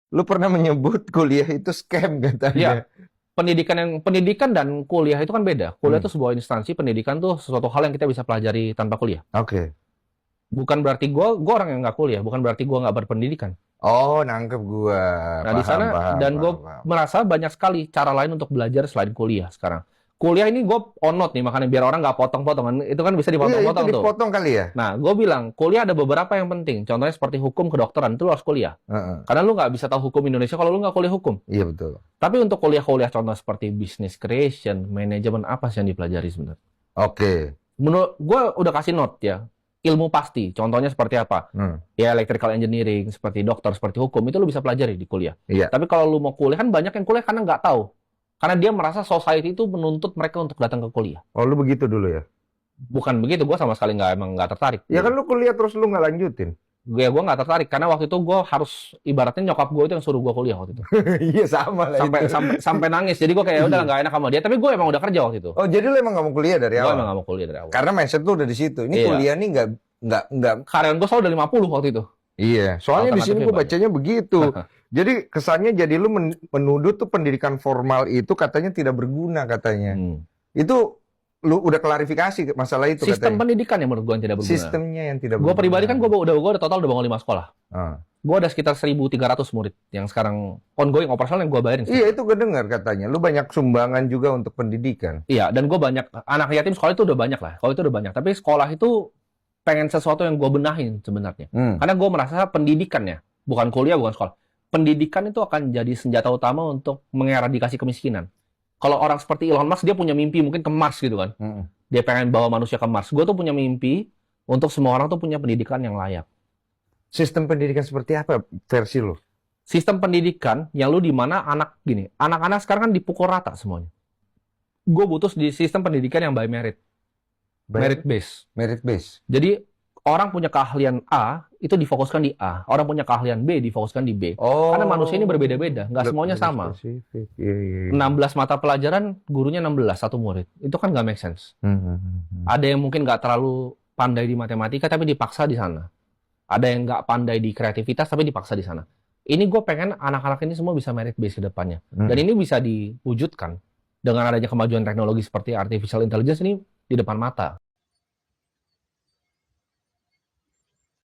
Lu pernah menyebut kuliah itu scam Ya, katanya. pendidikan dan kuliah itu kan beda. Kuliah itu Hmm, sebuah instansi, pendidikan tuh sesuatu hal yang kita bisa pelajari tanpa kuliah. oke. Bukan berarti gue orang yang nggak kuliah, bukan berarti gue nggak berpendidikan. Oh, nangkep gua. Nah, di Paham, sana paham, dan gue paham, paham. merasa banyak sekali cara lain untuk belajar selain kuliah sekarang. Kuliah ini gue on note nih, makanya biar orang nggak potong-potongan. Itu kan bisa Iya, itu dipotong-potong tuh. dipotong kali ya? Nah, gue bilang, kuliah ada beberapa yang penting. Contohnya seperti hukum, kedokteran, itu lo harus kuliah. Heeh. Karena lu nggak bisa tahu hukum Indonesia kalau lu nggak kuliah hukum. Iya, betul. Tapi untuk kuliah-kuliah contoh seperti business creation, manajemen, apa sih yang dipelajari sebenarnya? Oke. Menurut gue udah kasih note ya, ilmu pasti. Contohnya seperti apa? Hmm, Ya electrical engineering, seperti dokter, seperti hukum, itu lu bisa pelajari di kuliah. iya. Tapi kalau lu mau kuliah, kan banyak yang kuliah karena nggak tahu. Karena dia merasa society itu menuntut mereka untuk datang ke kuliah. Oh, lu begitu dulu ya? Bukan begitu, gue sama sekali emang nggak tertarik. Ya kan lu kuliah terus lu nggak lanjutin. Gue nggak tertarik karena waktu itu gue harus ibaratnya nyokap gue itu yang suruh gue kuliah waktu itu. Iya, sama lah Sampai itu. sampai sampai nangis. Jadi gue kayak udah nggak enak sama dia. Tapi gue emang udah kerja waktu itu. Oh, jadi lu emang nggak mau kuliah dari Gue emang awal? nggak mau kuliah dari awal. Karena mindset lu udah di situ. Ini Iya. kuliah nih nggak. Karyawan gue selalu udah 50 waktu itu. Iya, soalnya di sini Alternatifnya gue banyak. bacanya begitu. Jadi kesannya jadi lu menuduh tuh pendidikan formal itu katanya tidak berguna katanya. Hmm. Itu lu udah klarifikasi masalah itu Sistem katanya. pendidikan yang menurut gue yang tidak berguna. Sistemnya yang tidak Gue berguna. pribadi kan gue udah total udah bangun 5 sekolah. Ah. Gue ada sekitar 1.300 murid yang sekarang ongoing operasional yang gue bayarin. Iya, itu gue dengar katanya. Lu banyak sumbangan juga untuk pendidikan. Iya, dan gue banyak anak yatim sekolah itu udah banyak lah. Kalau itu udah banyak. Tapi sekolah itu pengen sesuatu yang gue benahin sebenarnya. Karena gue merasa pendidikannya, bukan kuliah, bukan sekolah. Pendidikan itu akan jadi senjata utama untuk mengeradikasi kemiskinan. Kalau orang seperti Elon Musk, dia punya mimpi mungkin ke Mars gitu kan. Dia pengen bawa manusia ke Mars. Gue tuh punya mimpi untuk semua orang tuh punya pendidikan yang layak. Sistem pendidikan seperti apa versi lu? Sistem pendidikan yang lu di mana anak-anak sekarang kan dipukul rata semuanya. Gue butuh di sistem pendidikan yang by merit, merit base. Merit base. Jadi orang punya keahlian A itu difokuskan di A, orang punya keahlian B difokuskan di B. Oh. Karena manusia ini berbeda-beda, nggak semuanya Lebih sama. spesifik. Iya, iya, iya. 16 mata pelajaran, gurunya 16 satu murid. Itu kan nggak make sense. Ada yang mungkin nggak terlalu pandai di matematika tapi dipaksa di sana. Ada yang nggak pandai di kreativitas tapi dipaksa di sana. Ini gue pengen anak-anak ini semua bisa merit base ke depannya. Dan ini bisa diwujudkan dengan adanya kemajuan teknologi seperti artificial intelligence ini di depan mata.